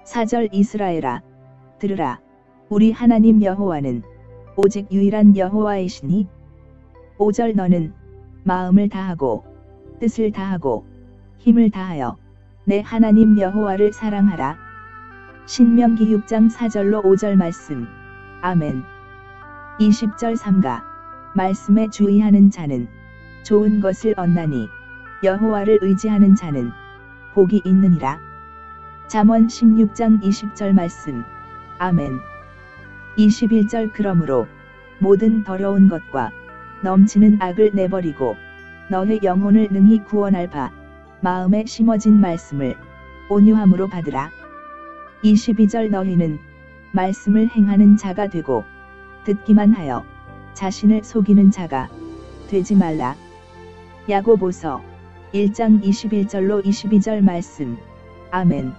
4절 이스라엘아, 들으라. 우리 하나님 여호와는 오직 유일한 여호와이시니. 5절 너는 마음을 다하고 뜻을 다하고 힘을 다하여 내 하나님 여호와를 사랑하라. 신명기 6장 4절로 5절 말씀. 아멘. 20절 삼가 말씀에 주의하는 자는 좋은 것을 얻나니 여호와를 의지하는 자는 복이 있느니라. 잠언 16장 20절 말씀. 아멘. 21절 그러므로 모든 더러운 것과 넘치는 악을 내버리고 너의 영혼을 능히 구원할 바 마음에 심어진 말씀을 온유함으로 받으라. 22절 너희는 말씀을 행하는 자가 되고 듣기만 하여 자신을 속이는 자가 되지 말라. 야고보서 1장 21절로 22절 말씀. 아멘.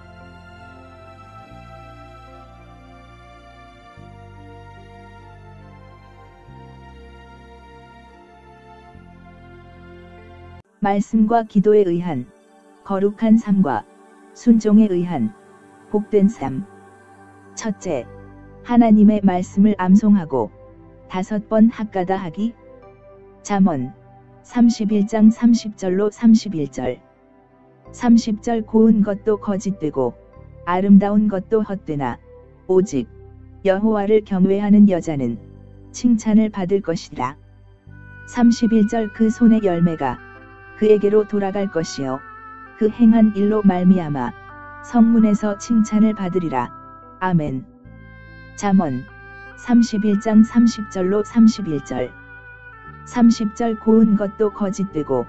말씀과 기도에 의한 거룩한 삶과 순종에 의한 복된 삶. 첫째, 하나님의 말씀을 암송하고 5번 학가다 하기. 잠언 31장 30절로 31절. 30절 고운 것도 거짓되고 아름다운 것도 헛되나 오직 여호와를 경외하는 여자는 칭찬을 받을 것이라. 31절 그 손의 열매가 그에게로 돌아갈 것이요 그 행한 일로 말미암아 성문에서 칭찬을 받으리라. 아멘. 잠언 31장 30절로 31절. 30절 고운 것도 거짓되고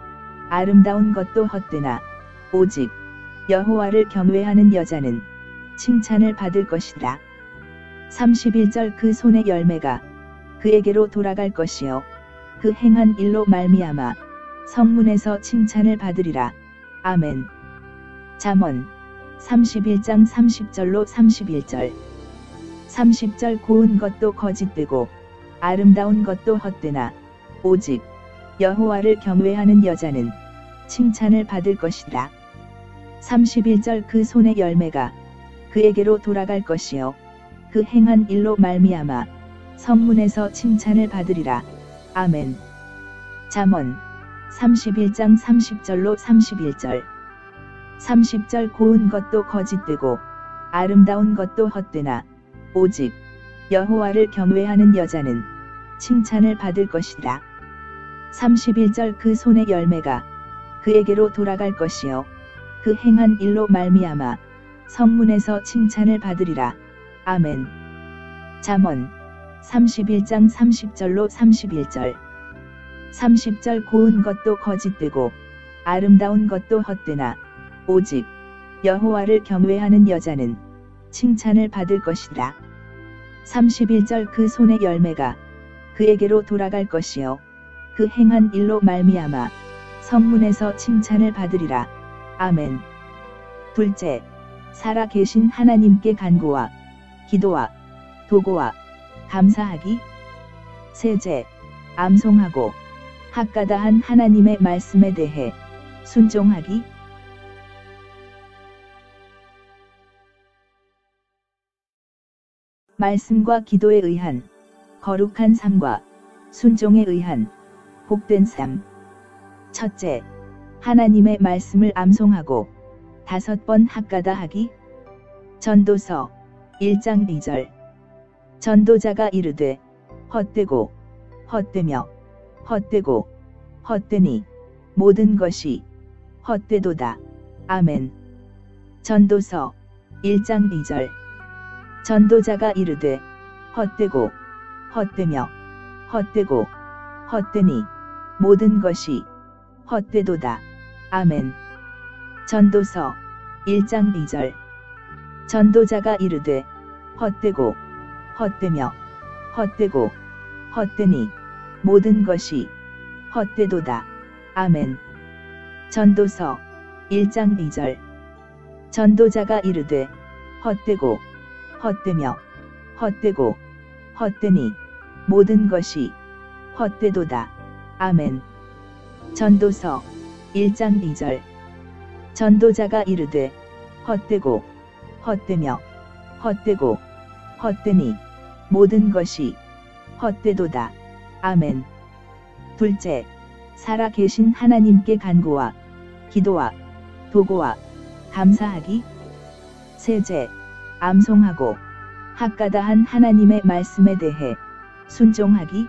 아름다운 것도 헛되나 오직 여호와를 경외하는 여자는 칭찬을 받을 것이라. 31절 그 손의 열매가 그에게로 돌아갈 것이요 그 행한 일로 말미암아 성문에서 칭찬을 받으리라. 아멘. 잠언 31장 30절로 31절. 30절 고운 것도 거짓되고 아름다운 것도 헛되나 오직 여호와를 경외하는 여자는 칭찬을 받을 것이라. 31절 그 손의 열매가 그에게로 돌아갈 것이요 그 행한 일로 말미암아 성문에서 칭찬을 받으리라. 아멘. 잠언 31장 30절로 31절. 30절 고운 것도 거짓되고 아름다운 것도 헛되나 오직 여호와를 경외하는 여자는 칭찬을 받을 것이라. 31절 그 손의 열매가 그에게로 돌아갈 것이요 그 행한 일로 말미암아 성문에서 칭찬을 받으리라. 아멘. 잠언 31장 30절로 31절. 30절 고운 것도 거짓되고 아름다운 것도 헛되나 오직 여호와를 경외하는 여자는 칭찬을 받을 것이라. 31절 그 손의 열매가 그에게로 돌아갈 것이요 그 행한 일로 말미암아 성문에서 칭찬을 받으리라. 아멘. 둘째, 살아 계신 하나님께 간구와 기도와 도고와 감사하기. 셋째, 암송하고 학가다한 하나님의 말씀에 대해 순종하기. 말씀과 기도에 의한 거룩한 삶과 순종에 의한 복된 삶. 첫째, 하나님의 말씀을 암송하고 5번 학가다 하기. 전도서 1장 2절. 전도자가 이르되 헛되고 헛되며 헛되고 헛되니 모든 것이 헛되도다. 아멘. 전도서 1장 2절. 전도자가 이르되 헛되고 헛되며 헛되고 헛되니 모든 것이 헛되도다. 아멘. 전도서 1장 2절. 전도자가 이르되 헛되고 헛되며 헛되고 헛되니 모든 것이 헛되도다. 아멘. 전도서 1장 2절. 전도자가 이르되 헛되고 헛되며 헛되고 헛되니 모든 것이 헛되도다. 아멘. 전도서 1장 2절. 전도자가 이르되 헛되고 헛되며 헛되고 헛되니 모든 것이 헛되도다. 아멘. 둘째, 살아계신 하나님께 간구와 기도와 도구와 감사하기. 셋째, 암송하고 학가다한 하나님의 말씀에 대해 순종하기.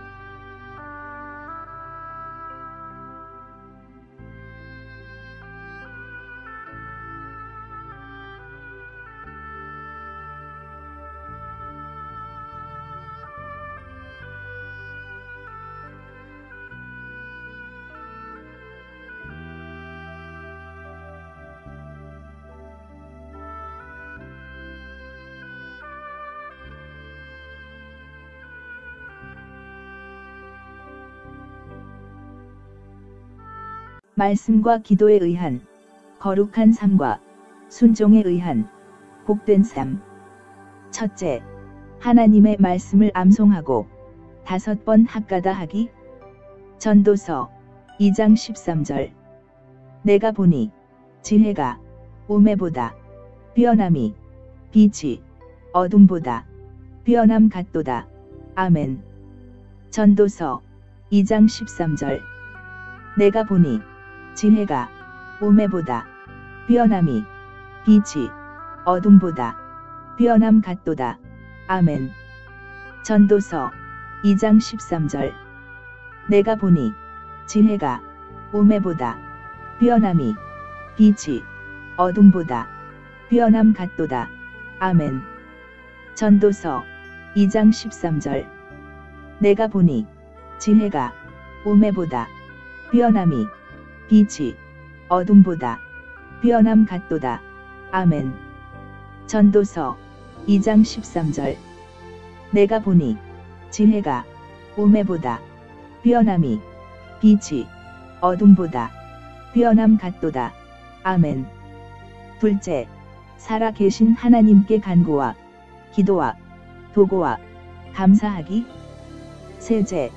말씀과 기도에 의한 거룩한 삶과 순종에 의한 복된 삶. 첫째, 하나님의 말씀을 암송하고 5번 학가다 하기. 전도서 2장 13절. 내가 보니 지혜가 우매보다 뛰어남이 빛이 어둠보다 뛰어남 같도다. 아멘. 전도서 2장 13절. 내가 보니 지혜가 우매보다 뛰어남이 빛이 어둠보다 뛰어남 같도다. 아멘. 전도서 2장 13절. 내가 보니 지혜가 우매보다 뛰어남이 빛이 어둠보다 뛰어남 같도다. 아멘. 전도서 2장 13절. 내가 보니 지혜가 우매보다 뛰어남이 빛이 어둠보다 뛰어남 같도다. 아멘. 전도서 2장 13절. 내가 보니 지혜가 우매보다 뛰어남이 빛이 어둠보다 뛰어남 같도다. 아멘. 둘째, 살아계신 하나님께 간구와 기도와 도구와 감사하기. 셋째,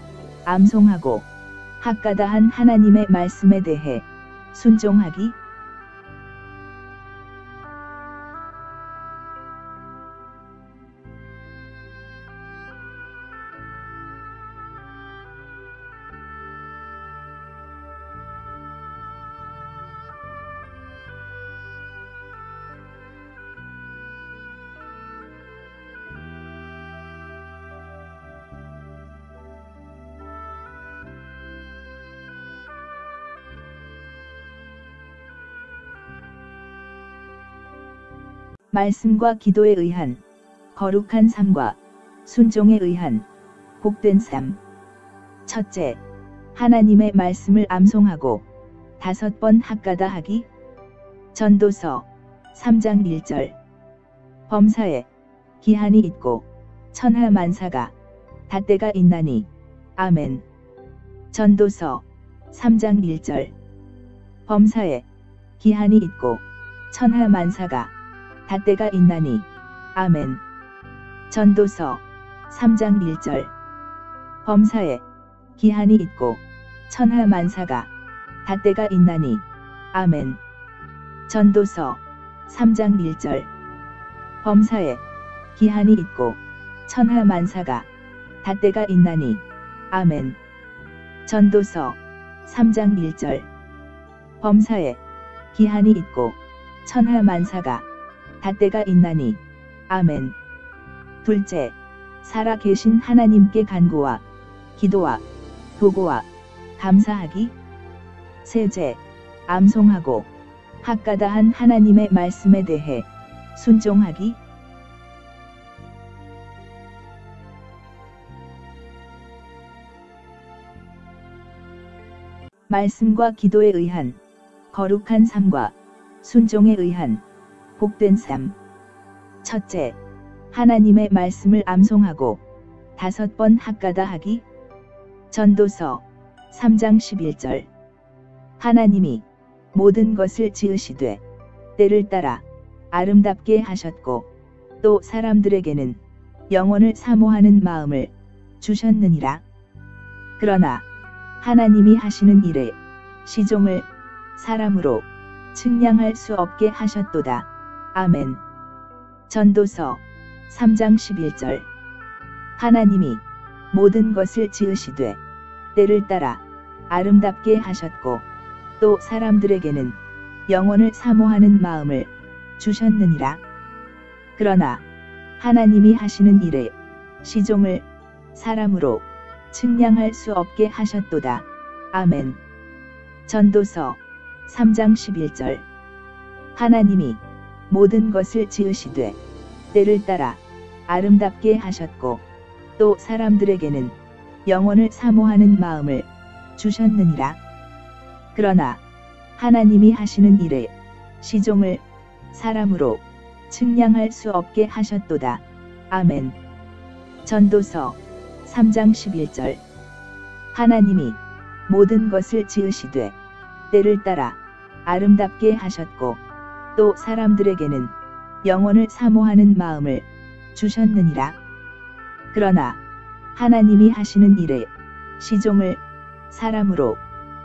암송하고 학가다한 하나님의 말씀에 대해 순종하기. 말씀과 기도에 의한 거룩한 삶과 순종에 의한 복된 삶. 첫째, 하나님의 말씀을 암송하고 5번 학가다 하기. 전도서 3장 1절. 범사에 기한이 있고 천하만사가 닷때가 있나니. 아멘. 전도서 3장 1절. 범사에 기한이 있고 천하만사가 닷때가 있나니. 아멘. 전도서 3장 1절. 범사에 기한이 있고 천하만사가 닷때가 있나니. 아멘. 전도서 3장 1절. 범사에 기한이 있고 천하만사가 닷때가 있나니. 아멘. 전도서 3장 1절. 범사에 기한이 있고 천하만사가 닷때가 있나니. 아멘. 둘째, 살아계신 하나님께 간구와 기도와 도구와 감사하기. 셋째, 암송하고 학가다한 하나님의 말씀에 대해 순종하기. 말씀과 기도에 의한 거룩한 삶과 순종에 의한 복된 삶. 첫째, 하나님의 말씀을 암송하고 5번 학가다 하기. 전도서 3장 11절. 하나님이 모든 것을 지으시되 때를 따라 아름답게 하셨고 또 사람들에게는 영원을 사모하는 마음을 주셨느니라. 그러나 하나님이 하시는 일에 시종을 사람으로 측량할 수 없게 하셨도다. 아멘. 전도서 3장 11절. 하나님이 모든 것을 지으시되 때를 따라 아름답게 하셨고 또 사람들에게는 영원을 사모하는 마음을 주셨느니라. 그러나 하나님이 하시는 일에 시종을 사람으로 측량할 수 없게 하셨도다. 아멘. 전도서 3장 11절. 하나님이 모든 것을 지으시되 때를 따라 아름답게 하셨고 또 사람들에게는 영원을 사모하는 마음을 주셨느니라. 그러나 하나님이 하시는 일에 시종을 사람으로 측량할 수 없게 하셨도다. 아멘. 전도서 3장 11절. 하나님이 모든 것을 지으시되 때를 따라 아름답게 하셨고 또 사람들에게는 영원을 사모하는 마음을 주셨느니라. 그러나 하나님이 하시는 일에 시종을 사람으로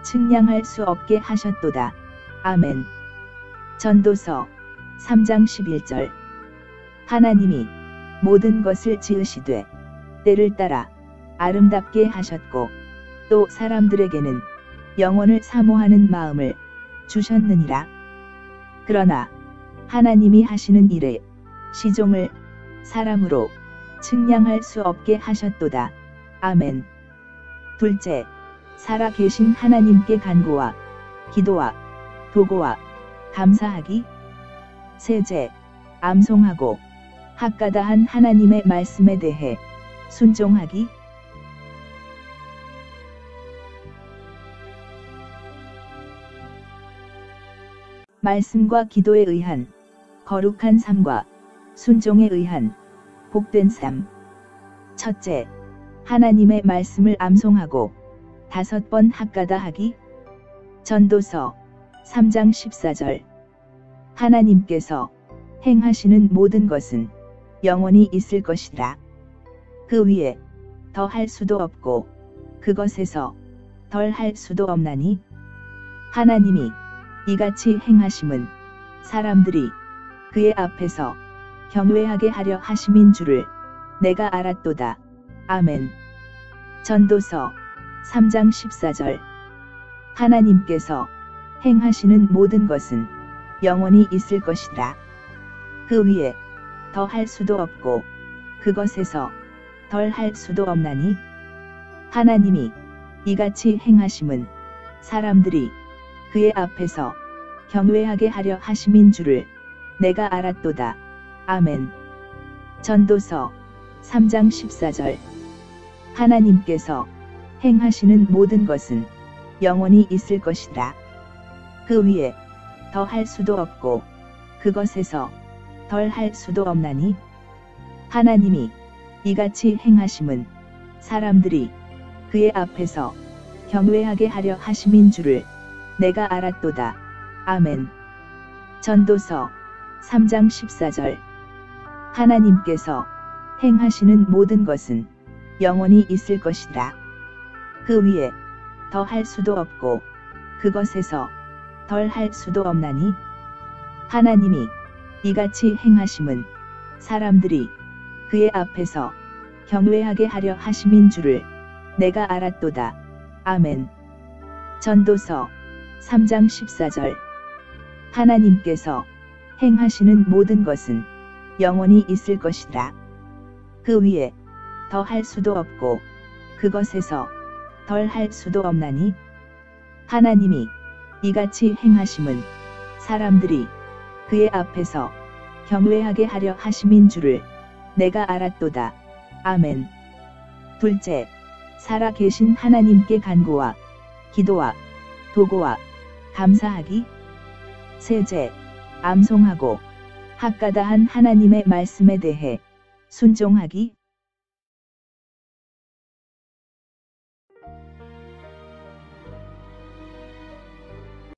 측량할 수 없게 하셨도다. 아멘. 전도서 3장 11절. 하나님이 모든 것을 지으시되 때를 따라 아름답게 하셨고 또 사람들에게는 영원을 사모하는 마음을 주셨느니라. 그러나 하나님이 하시는 일에 시종을 사람으로 측량할 수 없게 하셨도다. 아멘. 둘째, 살아계신 하나님께 간구와 기도와 도구와 감사하기. 셋째, 암송하고 학가다한 하나님의 말씀에 대해 순종하기. 말씀과 기도에 의한 거룩한 삶과 순종에 의한 복된 삶. 첫째, 하나님의 말씀을 암송하고 5번 학가다하기. 전도서 3장 14절. 하나님께서 행하시는 모든 것은 영원히 있을 것이라. 그 위에 더 할 수도 없고 그것에서 덜 할 수도 없나니. 하나님이 이같이 행하심은 사람들이 그의 앞에서 경외하게 하려 하심인 줄을 내가 알았도다. 아멘. 전도서 3장 14절. 하나님께서 행하시는 모든 것은 영원히 있을 것이라. 그 위에 더 할 수도 없고 그것에서 덜 할 수도 없나니. 하나님이 이같이 행하심은 사람들이 그의 앞에서 경외하게 하려 하심인 줄을 내가 알았도다. 아멘. 전도서 3장 14절. 하나님께서 행하시는 모든 것은 영원히 있을 것이라. 그 위에 더 할 수도 없고 그것에서 덜 할 수도 없나니. 하나님이 이같이 행하심은 사람들이 그의 앞에서 경외하게 하려 하심인 줄을 내가 알았도다. 아멘. 전도서 3장 14절. 하나님께서 행하시는 모든 것은 영원히 있을 것이라. 그 위에 더 할 수도 없고 그것에서 덜 할 수도 없나니. 하나님이 이같이 행하심은 사람들이 그의 앞에서 경외하게 하려 하심인 줄을 내가 알았도다. 아멘. 전도서 3장 14절. 하나님께서 행하시는 모든 것은 영원히 있을 것이라. 그 위에 더 할 수도 없고 그것에서 덜 할 수도 없나니. 하나님이 이같이 행하심은 사람들이 그의 앞에서 경외하게 하려 하심인 줄을 내가 알았도다. 아멘. 둘째, 살아계신 하나님께 간구와 기도와 도구와 감사하기. 셋째, 암송하고 학가다한 하나님의 말씀에 대해 순종하기.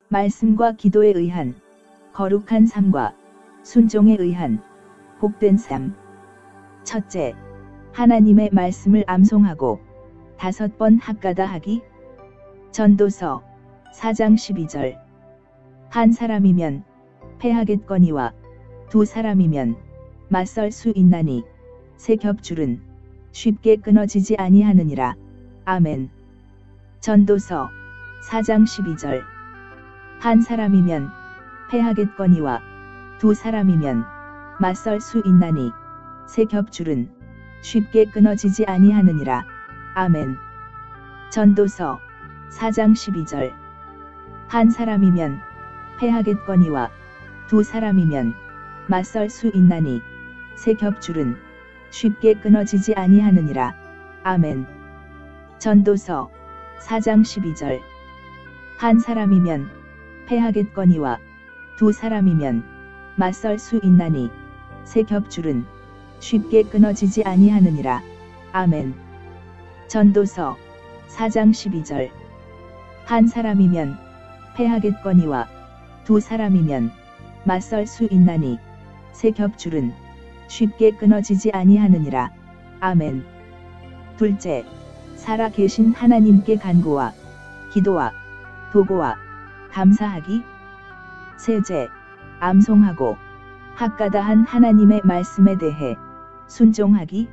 말씀과 기도에 의한 거룩한 삶과 순종에 의한 복된 삶. 첫째, 하나님의 말씀을 암송하고 5번 학가다하기. 전도서 4장 12절. 한 사람이면 패하겠거니와 두 사람이면 맞설 수 있나니 새 겹줄은 쉽게 끊어지지 아니하느니라. 아멘. 전도서 4장 12절. 한 사람이면 패하겠거니와 두 사람이면 맞설 수 있나니 새 겹줄은 쉽게 끊어지지 아니하느니라. 아멘. 전도서 4장 12절. 한 사람이면 패하겠거니와 두 사람이면 맞설 수 있나니 새 겹줄은 쉽게 끊어지지 아니하느니라. 아멘. 전도서 4장 12절. 한 사람이면 패하겠거니와 두 사람이면 맞설 수 있나니 새 겹줄은 쉽게 끊어지지 아니하느니라. 아멘. 전도서 4장 12절. 한 사람이면 패하겠거니와 두 사람이면 맞설 수 있나니 새 겹줄은 쉽게 끊어지지 아니하느니라. 아멘. 둘째, 살아 계신 하나님께 간구와 기도와 도구와 감사하기. 셋째, 암송하고 학가다한 하나님의 말씀에 대해 순종하기.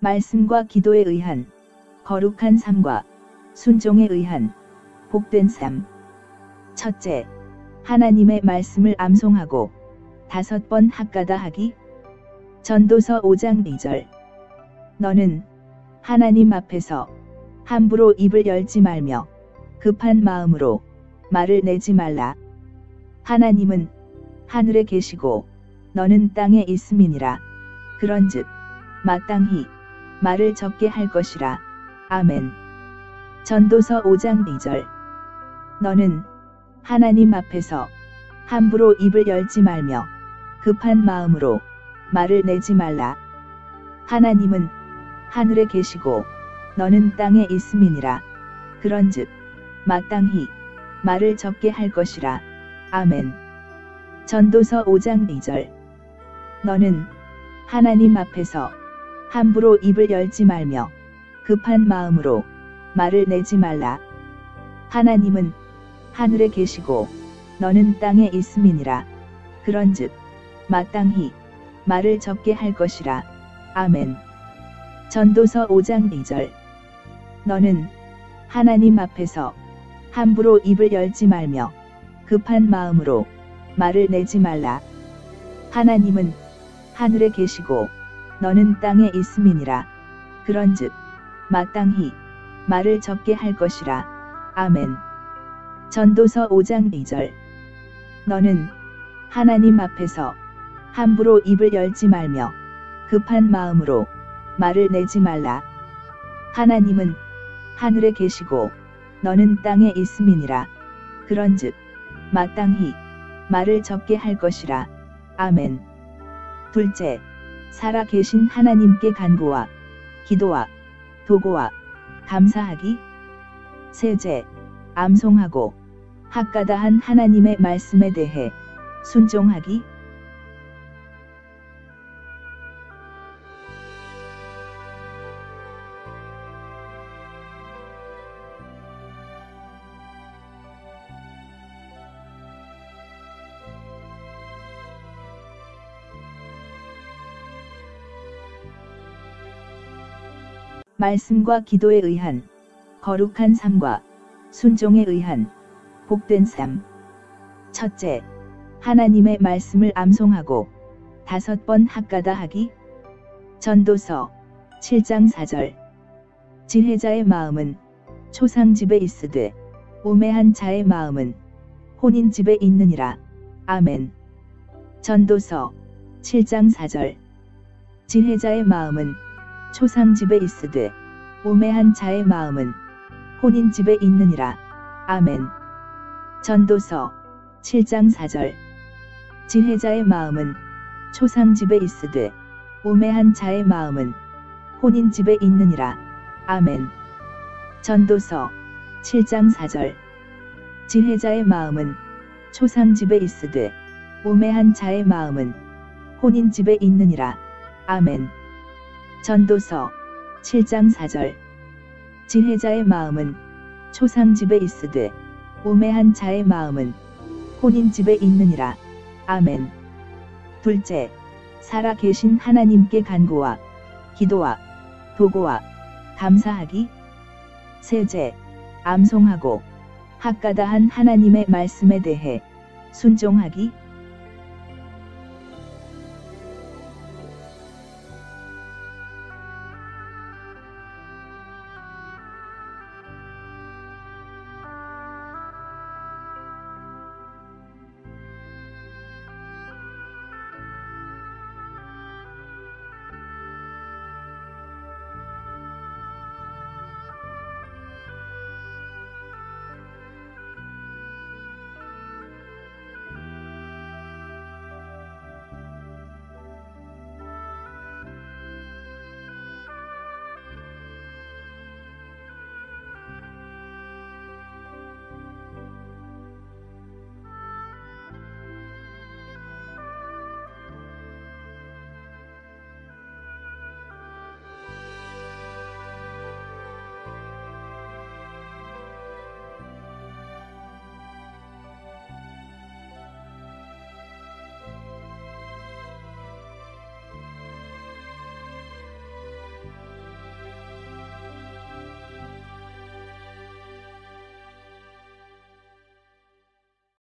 말씀과 기도에 의한 거룩한 삶과 순종에 의한 복된 삶. 첫째, 하나님의 말씀을 암송하고 5번 학가다 하기. 전도서 5장 2절. 너는 하나님 앞에서 함부로 입을 열지 말며 급한 마음으로 말을 내지 말라. 하나님은 하늘에 계시고 너는 땅에 있음이니라. 그런즉 마땅히 말을 적게 할 것이라. 아멘. 전도서 5장 2절. 너는 하나님 앞에서 함부로 입을 열지 말며 급한 마음으로 말을 내지 말라. 하나님은 하늘에 계시고 너는 땅에 있음이니라. 그런즉 마땅히 말을 적게 할 것이라. 아멘. 전도서 5장 2절. 너는 하나님 앞에서 함부로 입을 열지 말며 급한 마음으로 말을 내지 말라. 하나님은 하늘에 계시고 너는 땅에 있음이니라. 그런즉 마땅히 말을 적게 할 것이라. 아멘. 전도서 5장 2절. 너는 하나님 앞에서 함부로 입을 열지 말며 급한 마음으로 말을 내지 말라. 하나님은 하늘에 계시고 너는 땅에 있음이니라. 그런즉 마땅히 말을 적게 할 것이라. 아멘. 전도서 5장 2절. 너는 하나님 앞에서 함부로 입을 열지 말며 급한 마음으로 말을 내지 말라. 하나님은 하늘에 계시고 너는 땅에 있음이니라. 그런즉 마땅히 말을 적게 할 것이라. 아멘. 둘째, 살아 계신 하나님께 간구와 기도와 도구와 감사하기. 셋째, 암송하고 학가다한 하나님의 말씀에 대해 순종하기. 말씀과 기도에 의한 거룩한 삶과 순종에 의한 복된 삶. 첫째, 하나님의 말씀을 암송하고 5번 학가다 하기. 전도서 7장 4절. 지혜자의 마음은 초상집에 있으되 우매한 자의 마음은 혼인집에 있느니라. 아멘. 전도서 7장 4절. 지혜자의 마음은 초상집에 있으되 우매한 자의 마음은 혼인집에 있느니라. 아멘. 전도서 7장 4절. 지혜자의 마음은 초상집에 있으되 우매한 자의 마음은 혼인집에 있느니라. 아멘. 전도서 7장 4절. 지혜자의 마음은 초상집에 있으되 우매한 자의 마음은 혼인집에 있느니라. 아멘. 전도서 7장 4절. 지혜자의 마음은 초상집에 있으되 우매한 자의 마음은 혼인집에 있느니라. 아멘. 둘째, 살아계신 하나님께 간구와 기도와 도구와 감사하기. 셋째, 암송하고 학가다한 하나님의 말씀에 대해 순종하기.